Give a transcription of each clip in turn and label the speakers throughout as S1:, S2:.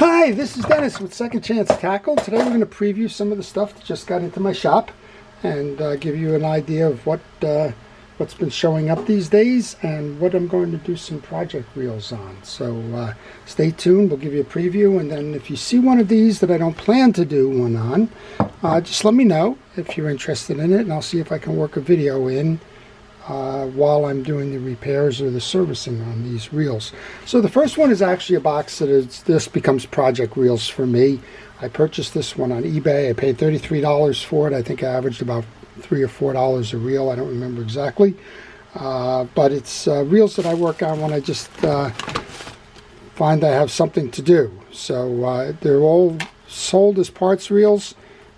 S1: Hi, this is Dennis with Second Chance Tackle. Today we're going to preview some of the stuff that just got into my shop and give you an idea of what's been showing up these days and what I'm going to do some project reels on. So stay tuned, we'll give you a preview, and then if you see one of these that I don't plan to do one on, just let me know if you're interested in it, and I'll see if I can work a video in while I'm doing the repairs or the servicing on these reels. So the first one is actually a box that this becomes project reels for me. I purchased this one on eBay. I paid $33 for it. I think I averaged about $3 or $4 a reel. I don't remember exactly. But it's reels that I work on when I just find I have something to do. So they're all sold as parts reels.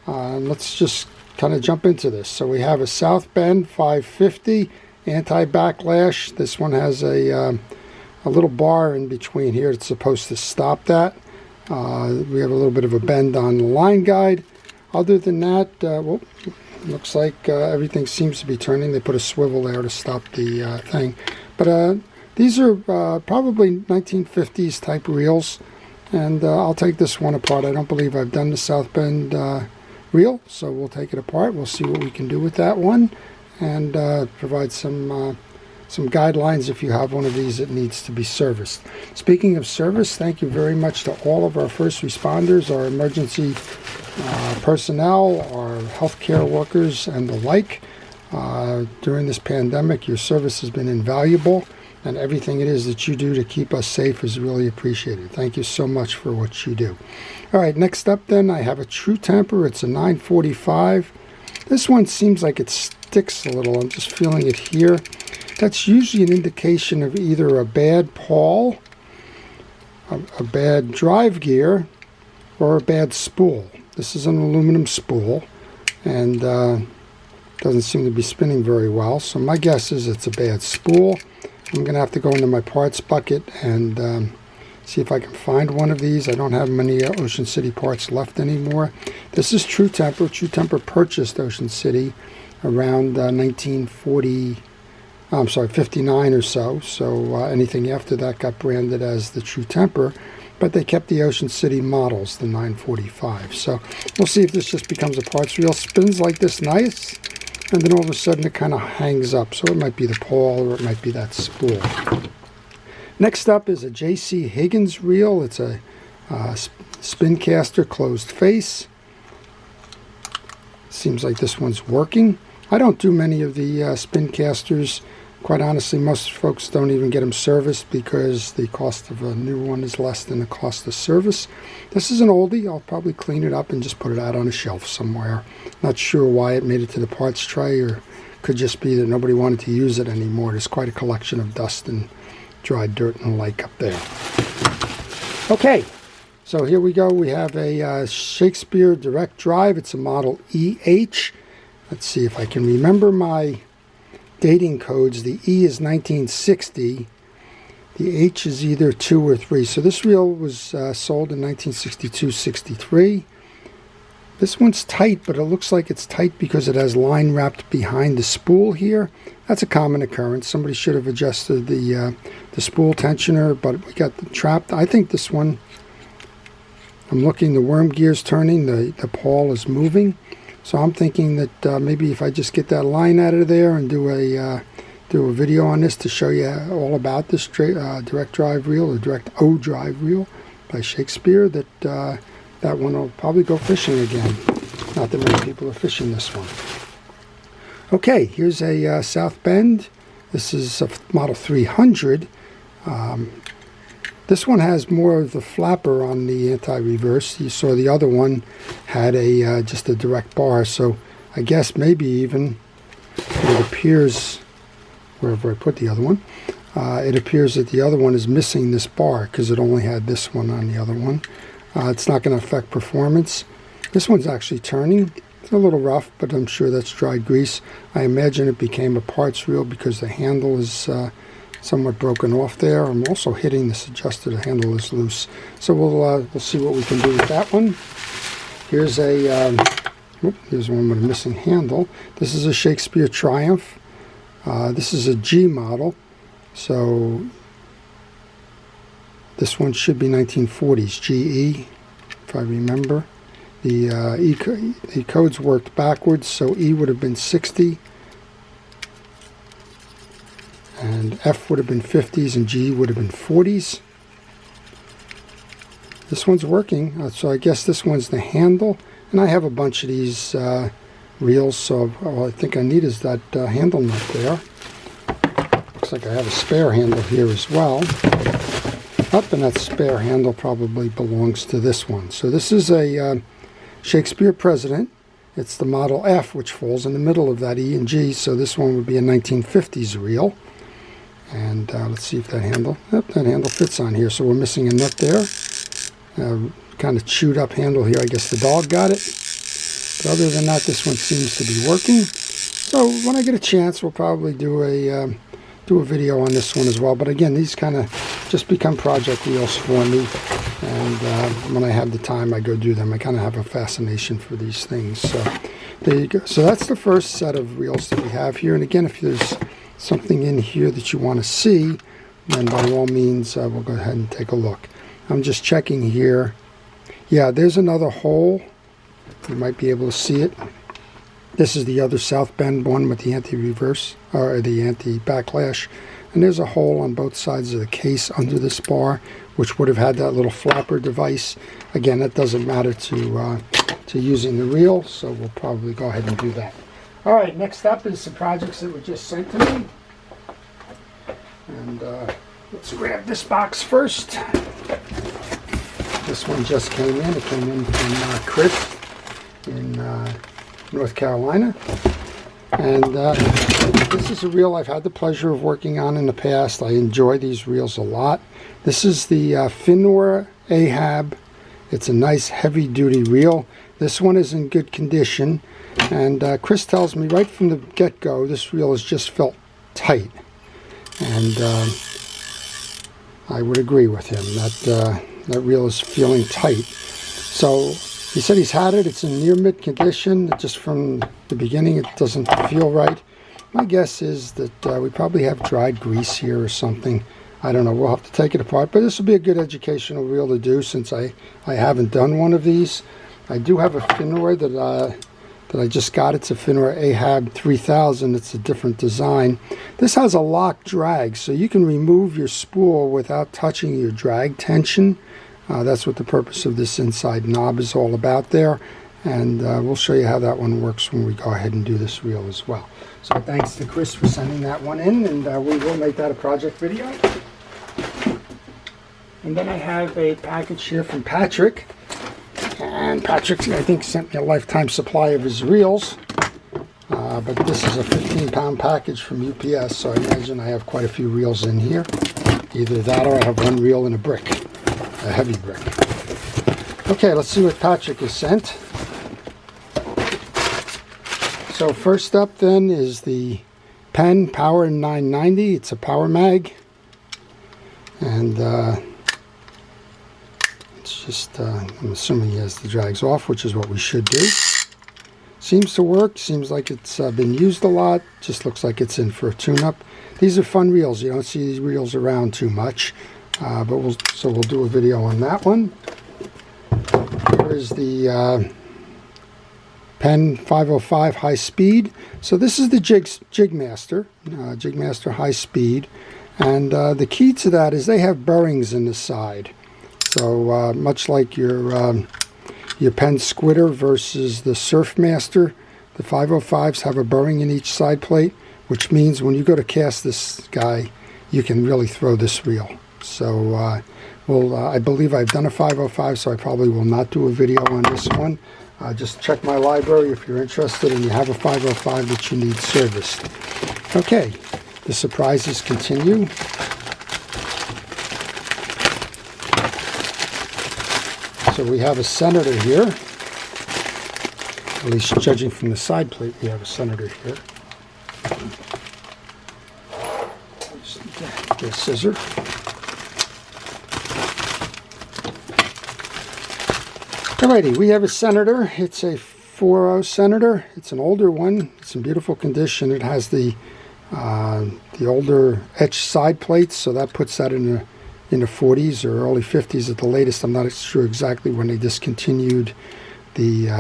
S1: Let's just kind of jump into this. So we have a South Bend 550 anti-backlash. This one has a little bar in between here. It's supposed to stop that. We have a little bit of a bend on the line guide. Other than that, well, looks like everything seems to be turning. They put a swivel there to stop the thing. But these are probably 1950s type reels, and I'll take this one apart. I don't believe I've done the South Bend reel, so we'll take it apart. We'll see what we can do with that one, and provide some guidelines if you have one of these that needs to be serviced. Speaking of service, thank you very much to all of our first responders, our emergency personnel, our healthcare workers, and the like. During this pandemic, your service has been invaluable, and everything it is that you do to keep us safe is really appreciated. Thank you so much for what you do. All right, next up then, I have a True Temper. It's a 945. This one seems like it sticks a little. I'm just feeling it here. That's usually an indication of either a bad pawl, a bad drive gear, or a bad spool. This is an aluminum spool, and doesn't seem to be spinning very well. So my guess is it's a bad spool. I'm going to have to go into my parts bucket and see if I can find one of these. I don't have many Ocean City parts left anymore. This is True Temper. True Temper purchased Ocean City around 59 or so. So anything after that got branded as the True Temper, but they kept the Ocean City models, the 945. So we'll see if this just becomes a parts reel. Spins like this nice, and then all of a sudden it kind of hangs up. So it might be the pawl or it might be that spool. Next up is a J.C. Higgins reel. It's a spin caster closed face. Seems like this one's working. I don't do many of the spin casters. Quite honestly, most folks don't even get them serviced because the cost of a new one is less than the cost of service. This is an oldie. I'll probably clean it up and just put it out on a shelf somewhere. Not sure why it made it to the parts tray, or could just be that nobody wanted to use it anymore. There's quite a collection of dust and dried dirt and the like up there. Okay, so here we go. We have a Shakespeare direct drive. It's a model EH. Let's see if I can remember my dating codes. The E is 1960. The H is either 2 or 3. So this reel was sold in 1962-63. This one's tight, but it looks like it's tight because it has line wrapped behind the spool here. That's a common occurrence. Somebody should have adjusted the spool tensioner, but we got the trapped. I think this one, I'm looking, the worm gear's turning, the pawl is moving. So I'm thinking that maybe if I just get that line out of there and do a video on this to show you all about this direct drive reel, or direct O drive reel by Shakespeare, that that one will probably go fishing again. Not that many people are fishing this one. Okay, here's a South Bend. This is a Model 300. This one has more of the flapper on the anti-reverse. You saw the other one had a just a direct bar. So I guess maybe even it appears, wherever I put the other one, it appears that the other one is missing this bar because it only had this one on the other one. It's not going to affect performance. This one's actually turning. It's a little rough, but I'm sure that's dried grease. I imagine it became a parts reel because the handle is somewhat broken off there. I'm also hitting this adjuster. The handle is loose. So we'll see what we can do with that one. Here's a here's one with a missing handle. This is a Shakespeare Triumph. This is a G model. So This one should be 1940s GE, if I remember. The codes worked backwards, so E would have been 60, and F would have been 50s, and G would have been 40s. This one's working, so I guess this one's the handle, and I have a bunch of these reels, so all I think I need is that handle nut there. Looks like I have a spare handle here as well. Up, and that spare handle probably belongs to this one. So this is a Shakespeare President. It's the Model F, which falls in the middle of that E and G, so this one would be a 1950s reel. And let's see if that handle, that handle fits on here, so we're missing a nut there. Kind of chewed up handle here, I guess the dog got it. But other than that, this one seems to be working. So when I get a chance, we'll probably do a video on this one as well. But again, these kind of just become project reels for me. And when I have the time, I go do them. I kind of have a fascination for these things. So there you go. So that's the first set of reels that we have here. And again, if there's something in here that you want to see, then by all means, we'll go ahead and take a look. I'm just checking here. Yeah, there's another hole. You might be able to see it. This is the other South Bend one with the anti-reverse, or the anti-backlash. And there's a hole on both sides of the case under this bar, which would have had that little flapper device. Again, that doesn't matter to using the reel, so we'll probably go ahead and do that. All right, next up is the projects that were just sent to me. And let's grab this box first. This one just came in. It came in from Chris in North Carolina. And this is a reel I've had the pleasure of working on in the past. I enjoy these reels a lot. This is the Finora Ahab. It's a nice heavy-duty reel. This one is in good condition. And Chris tells me right from the get-go, this reel has just felt tight. And I would agree with him that reel is feeling tight. So he said he's had it. It's in near mid condition. Just from the beginning, it doesn't feel right. My guess is that we probably have dried grease here or something. I don't know. We'll have to take it apart. But this will be a good educational reel to do since I haven't done one of these. I do have a Finora that I just got. It's a Finora Ahab 3000. It's a different design. This has a lock drag, so you can remove your spool without touching your drag tension. That's what the purpose of this inside knob is all about there. And we'll show you how that one works when we go ahead and do this reel as well. So thanks to Chris for sending that one in, and we will make that a project video. And then I have a package here from Patrick. And Patrick, I think, sent me a lifetime supply of his reels. But this is a 15-pound package from UPS, so I imagine I have quite a few reels in here. Either that or I have one reel and a brick, a heavy brick. Okay, let's see what Patrick has sent. So first up then is the Penn Power 990. It's a power mag. And it's just, I'm assuming he has the drags off, which is what we should do. Seems to work. Seems like it's been used a lot. Just looks like it's in for a tune-up. These are fun reels. You don't see these reels around too much. But we'll do a video on that one. Here is the Penn 505 High Speed. So this is the Jigmaster, Jigmaster High Speed. And the key to that is they have bearings in the side. So much like your Penn Squitter versus the Surfmaster, the 505s have a bearing in each side plate, which means when you go to cast this guy, you can really throw this reel. So I believe I've done a 505, so I probably will not do a video on this one. Just check my library if you're interested and you have a 505 that you need serviced. Okay, the surprises continue. So we have a Senator here. At least judging from the side plate, we have a Senator here. Just get a scissor. Alrighty, we have a Senator. It's a 4.0 Senator. It's an older one. It's in beautiful condition. It has the older etched side plates, so that puts that in in the 40s or early 50s at the latest. I'm not sure exactly when they discontinued the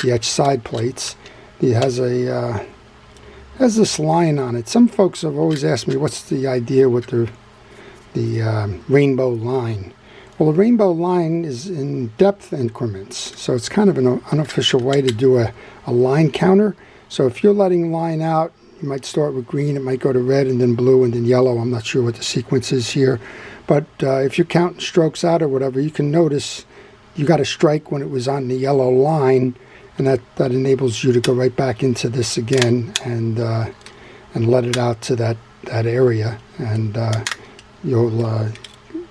S1: etched side plates. It has this line on it. Some folks have always asked me what's the idea with the rainbow line. Well, the rainbow line is in depth increments, so it's kind of an unofficial way to do a line counter. So if you're letting line out, you might start with green, it might go to red and then blue and then yellow. I'm not sure what the sequence is here. But if you're counting strokes out or whatever, you can notice you got a strike when it was on the yellow line, and that enables you to go right back into this again and let it out to that area, and you'll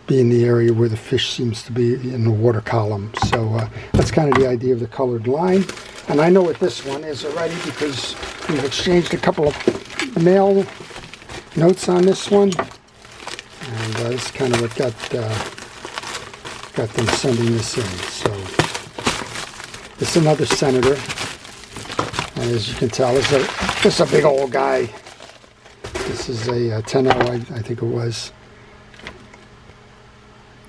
S1: be in the area where the fish seems to be in the water column. So that's kind of the idea of the colored line. And I know what this one is already because we've exchanged a couple of mail notes on this one, and this is kind of what got them sending this in. So it's another Senator, and as you can tell, this is a big old guy. This is a 10-0, I think it was.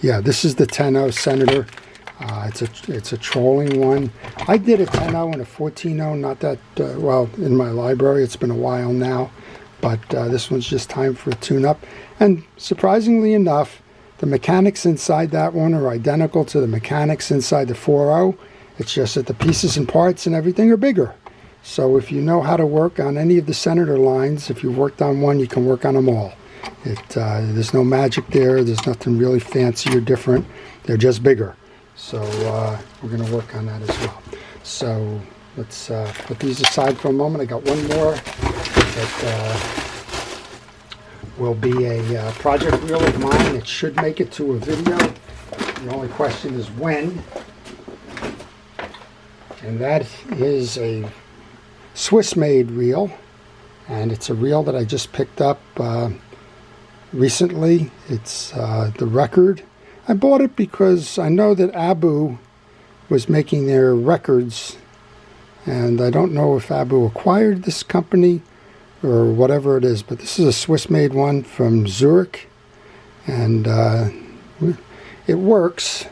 S1: Yeah, this is the 10-0 Senator. It's a trolling one. I did a 10-0 and a 14-0, not that well, in my library. It's been a while now, but this one's just time for a tune-up. And surprisingly enough, the mechanics inside that one are identical to the mechanics inside the 4.0. It's just that the pieces and parts and everything are bigger. So if you know how to work on any of the Senator lines, if you've worked on one, you can work on them all. There's no magic there. There's nothing really fancy or different. They're just bigger. So we're going to work on that as well. So let's put these aside for a moment. I got one more that will be a project reel of mine. It should make it to a video. The only question is when. And that is a Swiss-made reel. And it's a reel that I just picked up recently. It's the Record. I bought it because I know that Abu was making their records, and I don't know if Abu acquired this company or whatever it is, but this is a Swiss-made one from Zurich, and it works.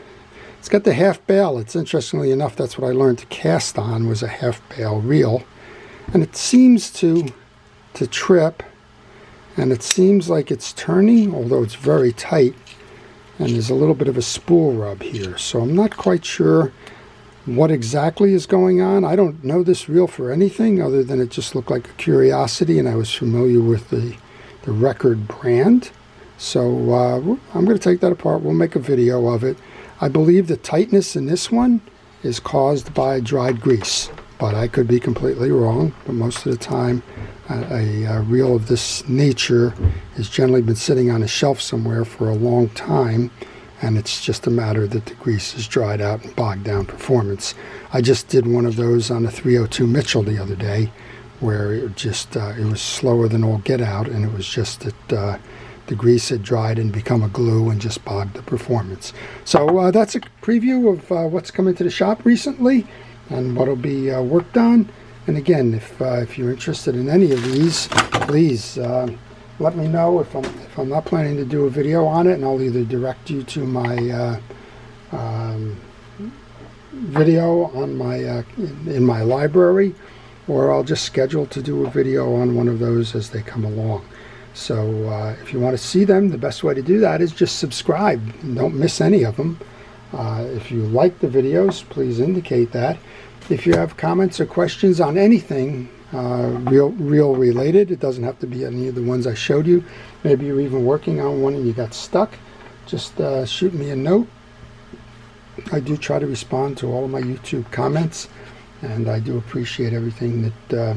S1: It's got the half bale. It's interestingly enough, that's what I learned to cast on, was a half bale reel, and it seems to trip, and it seems like it's turning, although it's very tight. And there's a little bit of a spool rub here, so I'm not quite sure what exactly is going on. I don't know this reel for anything other than it just looked like a curiosity, and I was familiar with the Record brand. So I'm going to take that apart. We'll make a video of it. I believe the tightness in this one is caused by dried grease, but I could be completely wrong. But most of the time, a reel of this nature has generally been sitting on a shelf somewhere for a long time, and it's just a matter that the grease is dried out and bogged down performance. I just did one of those on a 302 Mitchell the other day, where it was slower than all get out, and it was just that the grease had dried and become a glue and just bogged the performance. So that's a preview of what's come into the shop recently and what'll be worked on. And again, if you're interested in any of these, please let me know if I'm not planning to do a video on it, and I'll either direct you to my video on my in my library, or I'll just schedule to do a video on one of those as they come along. So if you want to see them, the best way to do that is just subscribe and don't miss any of them. If you like the videos, please indicate that. If you have comments or questions on anything reel related, it doesn't have to be any of the ones I showed you. Maybe you're even working on one and you got stuck, just shoot me a note. I do try to respond to all of my YouTube comments, and I do appreciate everything that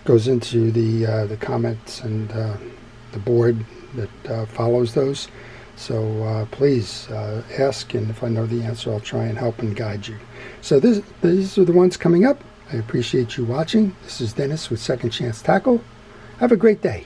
S1: goes into the comments and the board that follows those. So please ask, and if I know the answer, I'll try and help and guide you. So these are the ones coming up. I appreciate you watching. This is Dennis with Second Chance Tackle. Have a great day.